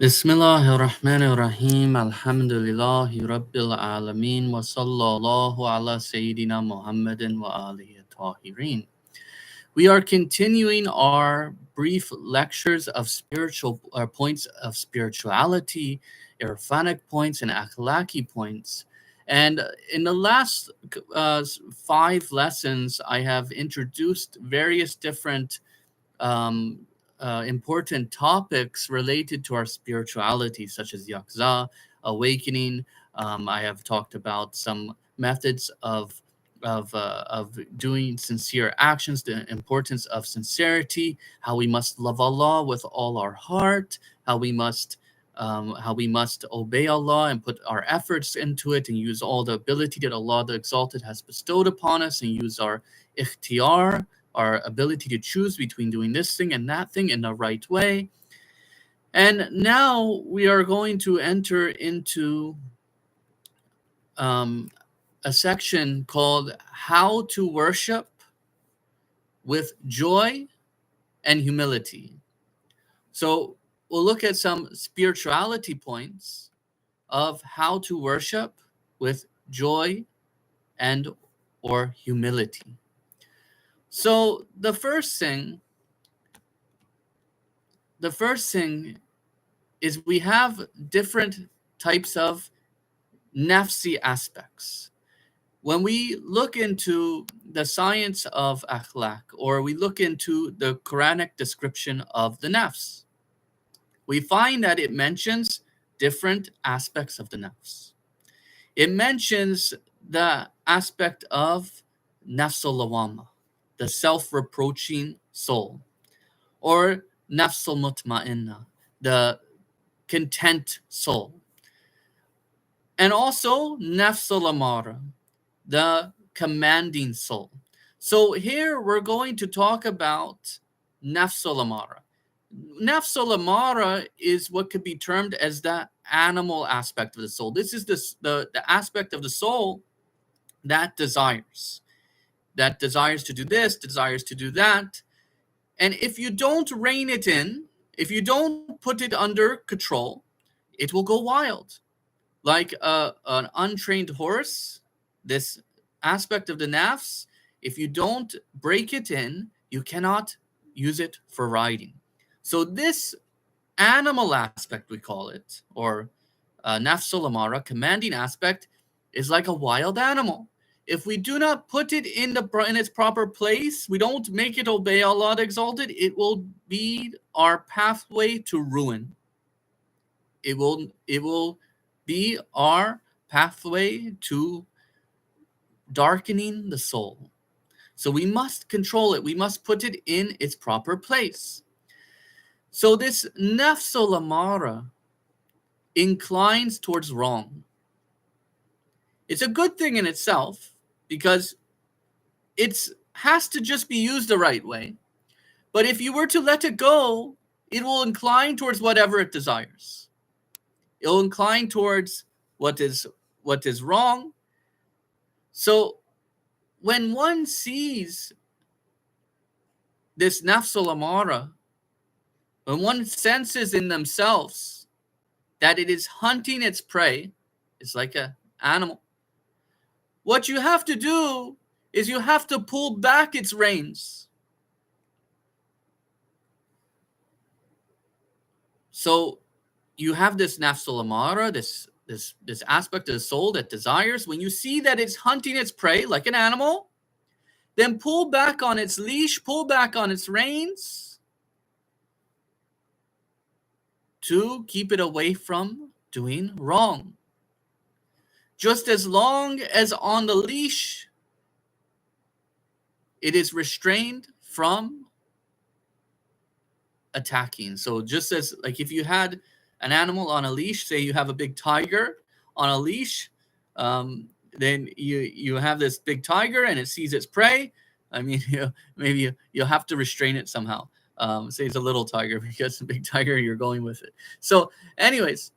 Bismillahirrahmanirrahim. Alhamdulillahi Rabbil Alameen. Wa sallallahu ala Sayyidina Muhammadin wa alihi tahirin. We are continuing our brief lectures of spiritual points of spirituality, Irfanic points, and Akhlaqi points. And in the last five lessons, I have introduced various different um, important topics related to our spirituality, such as yakza, awakening. I have talked about some methods of doing sincere actions, the importance of sincerity, how we must love Allah with all our heart, how we must obey Allah and put our efforts into it and use all the ability that Allah the Exalted has bestowed upon us and use our ikhtiyar, our ability to choose between doing this thing and that thing in the right way. And now we are going to enter into um, a section called How to Worship with Joy and Humility. So we'll look at some spirituality points of how to worship with joy and or humility. So the first thing is we have different types of nafsi aspects. When we look into the science of akhlaq, or we look into the Quranic description of the nafs, we find that it mentions different aspects of the nafs. It mentions the aspect of nafsul lawama, the self-reproaching soul, or nafsul mutma'inna, the content soul, and also nafsul amara, the commanding soul. So here we're going to talk about nafsul amara. Nafsul amara is what could be termed as the animal aspect of the soul. This is the aspect of the soul that desires to do this, desires to do that. And if you don't rein it in, if you don't put it under control, it will go wild. Like an untrained horse, this aspect of the nafs, if you don't break it in, you cannot use it for riding. So this animal aspect, we call it, or nafsul amara, commanding aspect, is like a wild animal. If we do not put it in its proper place, we don't make it obey Allah the Exalted, it will be our pathway to ruin. It will be our pathway to darkening the soul. So we must control it. We must put it in its proper place. So this nafsul amara inclines towards wrong. It's a good thing in itself because it has to just be used the right way. But if you were to let it go, it will incline towards whatever it desires. It will incline towards what is wrong. So when one sees this nafsul amara, when one senses in themselves that it is hunting its prey, it's like an animal, what you have to do is you have to pull back its reins. So you have this nafsul amara, this aspect of the soul that desires. When you see that it's hunting its prey like an animal, then pull back on its leash, pull back on its reins to keep it away from doing wrong. Just as long as on the leash it is restrained from attacking. So just as, like, if you had an animal on a leash, say you have a big tiger on a leash, then you have this big tiger and it sees its prey. I mean, maybe you'll have to restrain it somehow. Say it's a little tiger, because the big tiger, you're going with it. So anyways,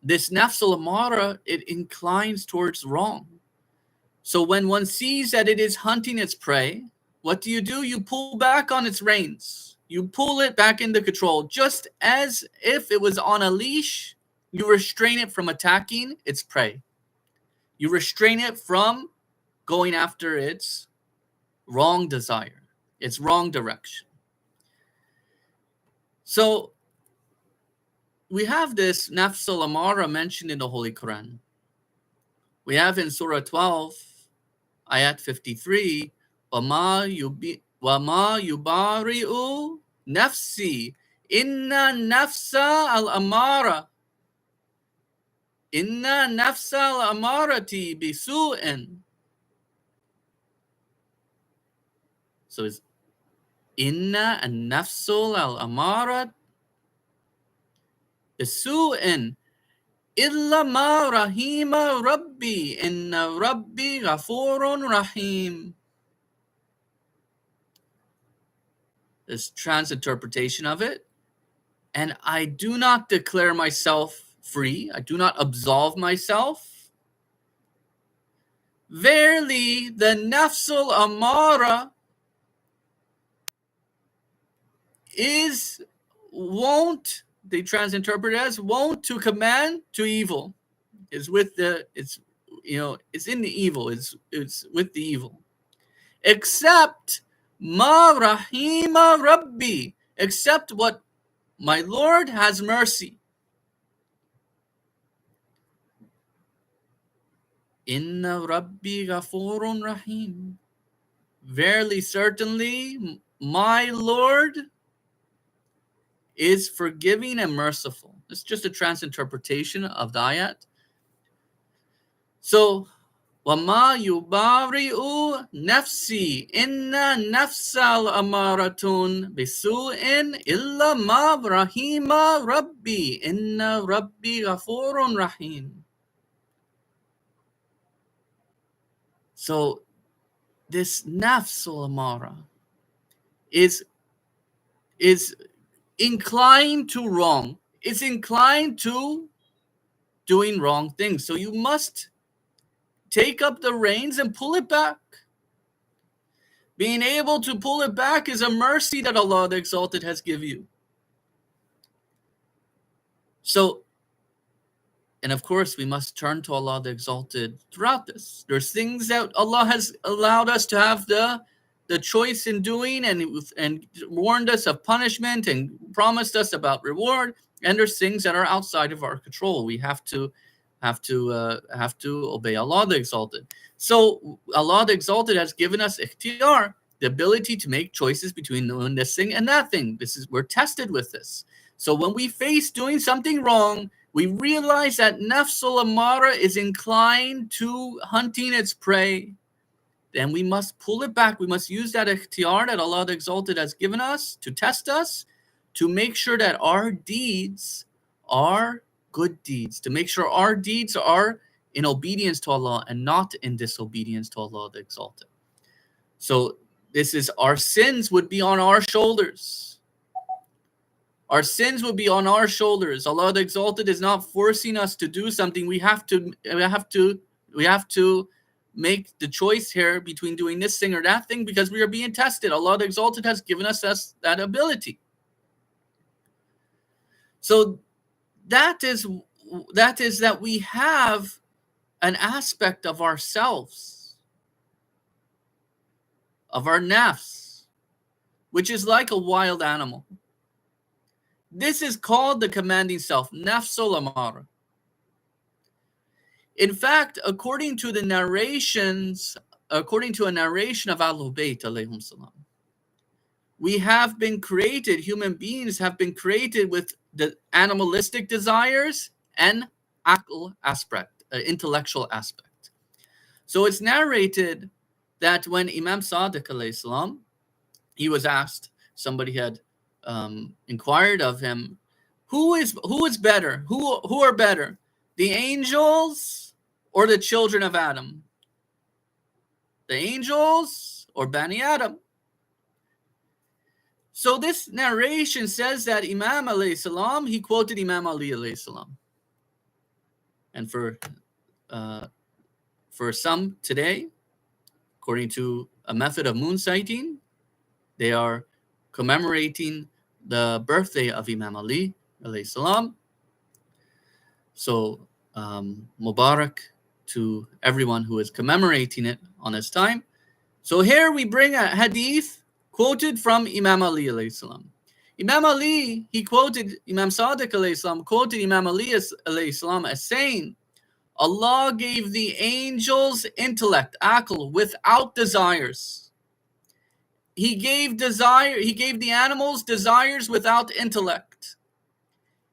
this nafsul amara, it inclines towards wrong. So when one sees that it is hunting its prey, what do? You pull back on its reins. You pull it back into control, just as if it was on a leash. You restrain it from attacking its prey. You restrain it from going after its wrong desire, its wrong direction. So we have this nafs al-amara mentioned in the Holy Quran. We have in Surah 12, ayat 53, وَمَا يُبَارِئُ نَفْسِي إِنَّ النَّفْسَ الْأَمَارَةِ Inna nafsa al-amarati bisu'in. So it's inna an-nafsul al-amarat bisu'in illa ma rahima rabbi inna rabbi ghafurun rahim. This transinterpretation of it. And I do not declare myself free. I do not absolve myself. Verily, the nafsul amara is wont, they transinterpret it as wont to command to evil. It's with the, it's, it's in the evil. It's with the evil. Except ma rahima rabbi, except what my Lord has mercy. Inna rabbi ghafurun rahim. Verily, certainly, my Lord is forgiving and merciful. It's just a transinterpretation of the ayat. So, وَمَا يُبَارِئُ نَفْسِي إِنَّ نَفْسَ الْأَمَارَةٌ بِسُوءٍ إِلَّا مَا رَحِيمَ رَبِّي إِنَّ رَبِّي غَفُورٌ رَحِيمٌ. So, this nafs al-amara is inclined to wrong. It's inclined to doing wrong things. So you must take up the reins and pull it back. Being able to pull it back is a mercy that Allah the Exalted has given you. So, and of course, we must turn to Allah the Exalted throughout this. There's things that Allah has allowed us to have the choice in doing, and warned us of punishment and promised us about reward. And there's things that are outside of our control. We have to obey Allah the Exalted. So Allah the Exalted has given us ikhtiyar, the ability to make choices between doing this thing and that thing. We're tested with this. So when we face doing something wrong, we realize that nafs al-amara is inclined to hunting its prey. Then we must pull it back. We must use that ikhtiyar that Allah the Exalted has given us to test us, to make sure that our deeds are good deeds, to make sure our deeds are in obedience to Allah and not in disobedience to Allah the Exalted. So this is, our sins would be on our shoulders. Our sins would be on our shoulders. Allah the Exalted is not forcing us to do something. We have to make the choice here between doing this thing or that thing, because we are being tested. Allah the Exalted has given us that ability. So that is that we have an aspect of ourselves, of our nafs, which is like a wild animal. This is called the commanding self, nafs al-amara. In fact, according to a narration of Ahlul Bayt alayhim salam, human beings have been created with the animalistic desires and aql aspect, intellectual aspect. So it's narrated that when Imam Sadiq alayhi salam, he was asked, somebody had inquired of him, who is better? Who are better? The angels or the children of Adam? The angels or Bani Adam? So this narration says that Imam alayhi salam, he quoted Imam Ali alayhi salam. And for some today, according to a method of moon sighting, they are commemorating the birthday of Imam Ali alayhi salam. So Mubarak to everyone who is commemorating it on this time. So here we bring a hadith quoted from Imam Ali alayhi salam. Imam Ali, he quoted Imam Sadiq alayhi salam, quoted Imam Ali alayhi salam as saying, Allah gave the angels intellect, aql, without desires. He gave the animals desires without intellect.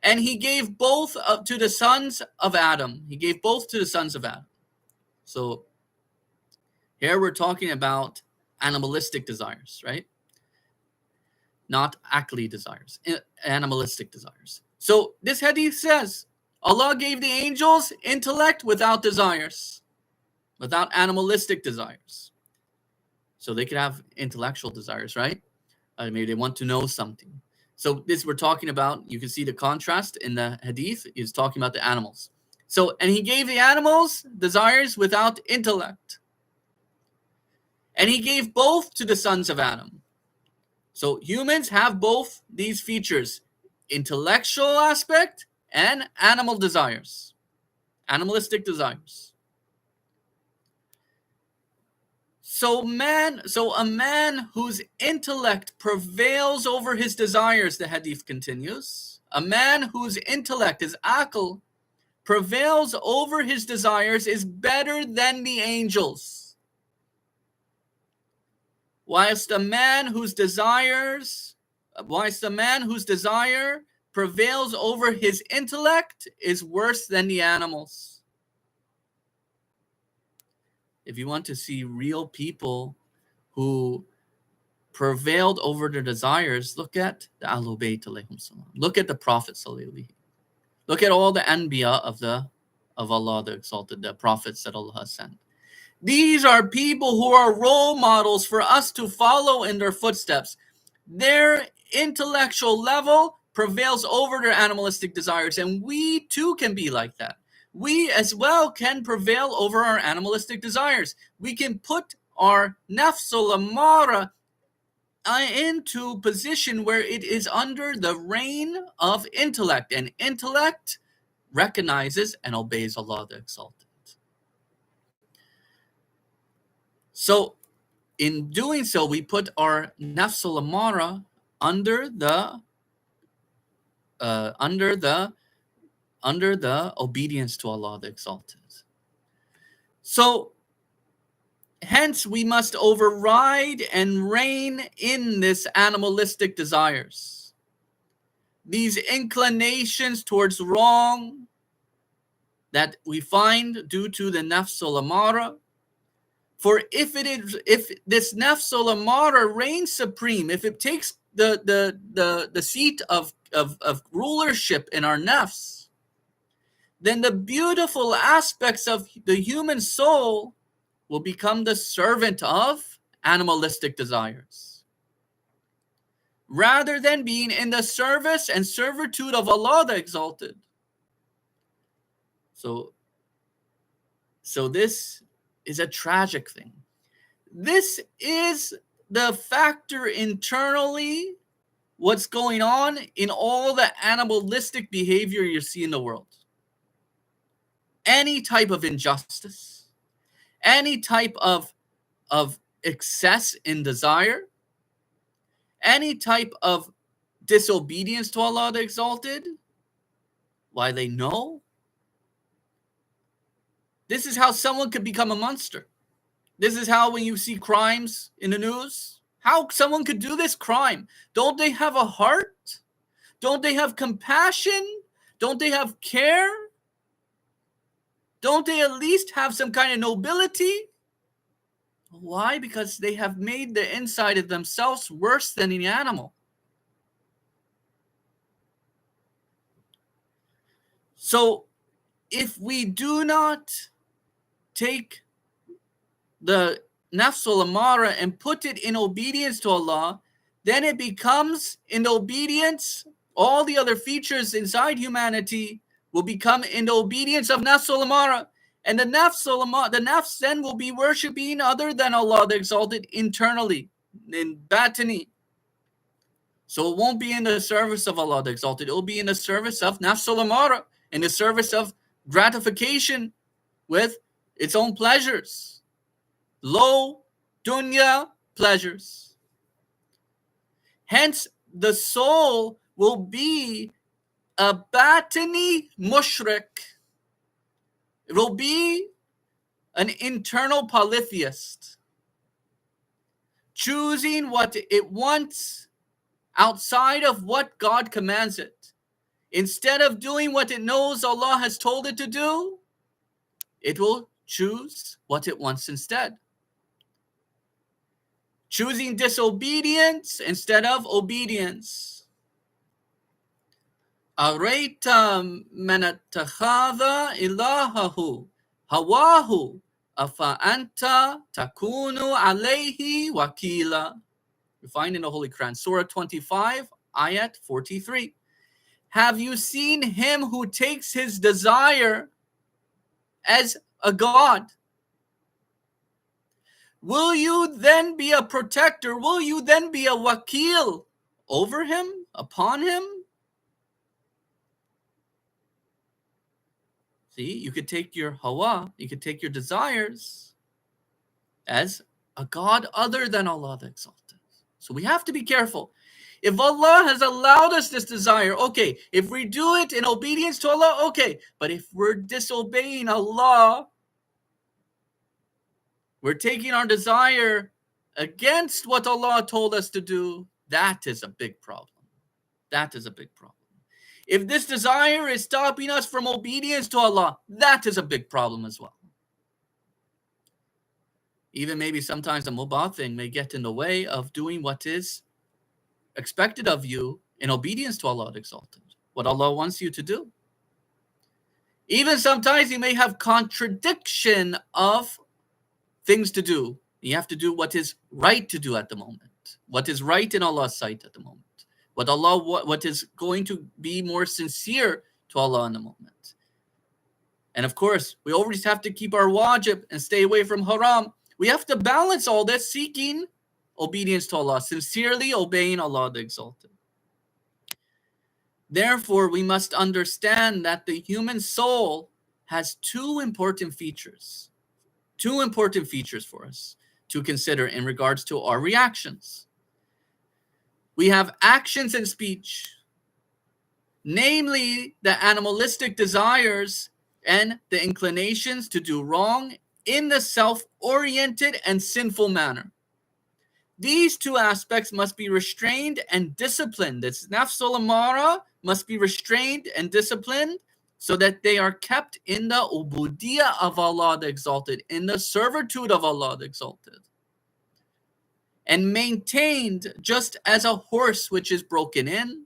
And he gave both to the sons of Adam. He gave both to the sons of Adam. So here we're talking about animalistic desires, right? Not aqli desires, animalistic desires. So this hadith says, Allah gave the angels intellect without desires, without animalistic desires. So they could have intellectual desires, right? Maybe they want to know something. So this we're talking about, you can see the contrast in the hadith is talking about the animals. So, and he gave the animals desires without intellect. And he gave both to the sons of Adam. So humans have both these features, intellectual aspect and animal desires, animalistic desires. So a man whose intellect prevails over his desires, the hadith continues, a man whose intellect, his aql, prevails over his desires is better than the angels. Whilst the man whose desire prevails over his intellect is worse than the animals. If you want to see real people who prevailed over their desires, look at the Ahlul Bayt alayhim salam. Look at the Prophet sallallahu. Look at all the Anbiya of Allah, the exalted, the prophets that Allah has sent. These are people who are role models for us to follow in their footsteps. Their intellectual level prevails over their animalistic desires, and we too can be like that. We as well can prevail over our animalistic desires. We can put our nafsul amara into position where it is under the reign of intellect, and intellect recognizes and obeys Allah the Exalted. So in doing so, we put our nafsul amara under the obedience to Allah the Exalted. So hence we must override and rein in this animalistic desires, these inclinations towards wrong that we find due to the nafsul amara. For if this nafsul amara reigns supreme, if it takes the seat of rulership in our nafs, then the beautiful aspects of the human soul will become the servant of animalistic desires, rather than being in the service and servitude of Allah the Exalted. So this is a tragic thing. This is the factor internally, what's going on in all the animalistic behavior you see in the world. Any type of injustice, any type of excess in desire, any type of disobedience to Allah the Exalted, why they know. This is how someone could become a monster. This is how when you see crimes in the news, how someone could do this crime. Don't they have a heart? Don't they have compassion? Don't they have care? Don't they at least have some kind of nobility? Why? Because they have made the inside of themselves worse than the animal. So if we do not take the nafsul amara and put it in obedience to Allah, then it becomes in obedience, all the other features inside humanity will become in the obedience of nafsul amara. And the nafs then will be worshipping other than Allah the Exalted internally, in batini. So it won't be in the service of Allah the Exalted. It will be in the service of nafsul amara, in the service of gratification with its own pleasures, low dunya pleasures. Hence, the soul will be a batini mushrik. It will be an internal polytheist, choosing what it wants outside of what God commands it. Instead of doing what it knows Allah has told it to do, it will choose what it wants instead. Choosing disobedience instead of obedience. أَرَيْتَ مَنَ اتَّخَذَ إِلَهَهُ هَوَاهُ أَفَأَنْتَ تَكُونُ عَلَيْهِ وَكِيلًا. You find in the Holy Quran, Surah 25, Ayat 43. Have you seen him who takes his desire as a God? Will you then be a protector? Will you then be a wakil over him, upon him? See, you could take your hawa, you could take your desires as a God other than Allah the Exalted. So we have to be careful. If Allah has allowed us this desire, okay. If we do it in obedience to Allah, okay. But if we're disobeying Allah, we're taking our desire against what Allah told us to do, that is a big problem. That is a big problem. If this desire is stopping us from obedience to Allah, that is a big problem as well. Even maybe sometimes the mubah thing may get in the way of doing what is expected of you in obedience to Allah the Exalted, what Allah wants you to do. Even sometimes you may have contradiction of things to do. You have to do what is right to do at the moment, what is right in Allah's sight at the moment, what is going to be more sincere to Allah in the moment. And of course, we always have to keep our wajib and stay away from haram. We have to balance all this, seeking obedience to Allah, sincerely obeying Allah the Exalted. Therefore, we must understand that the human soul has two important features for us to consider in regards to our reactions. We have actions and speech, namely the animalistic desires and the inclinations to do wrong in the self-oriented and sinful manner. These two aspects must be restrained and disciplined. This nafsul amara must be restrained and disciplined so that they are kept in the ubudiyah of Allah the Exalted, in the servitude of Allah the Exalted, and maintained just as a horse which is broken in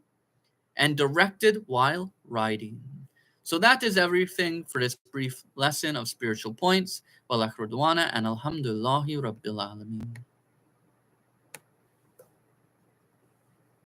and directed while riding. So that is everything for this brief lesson of spiritual points. Wa akhir da'wana and alhamdulillahi rabbil alameen.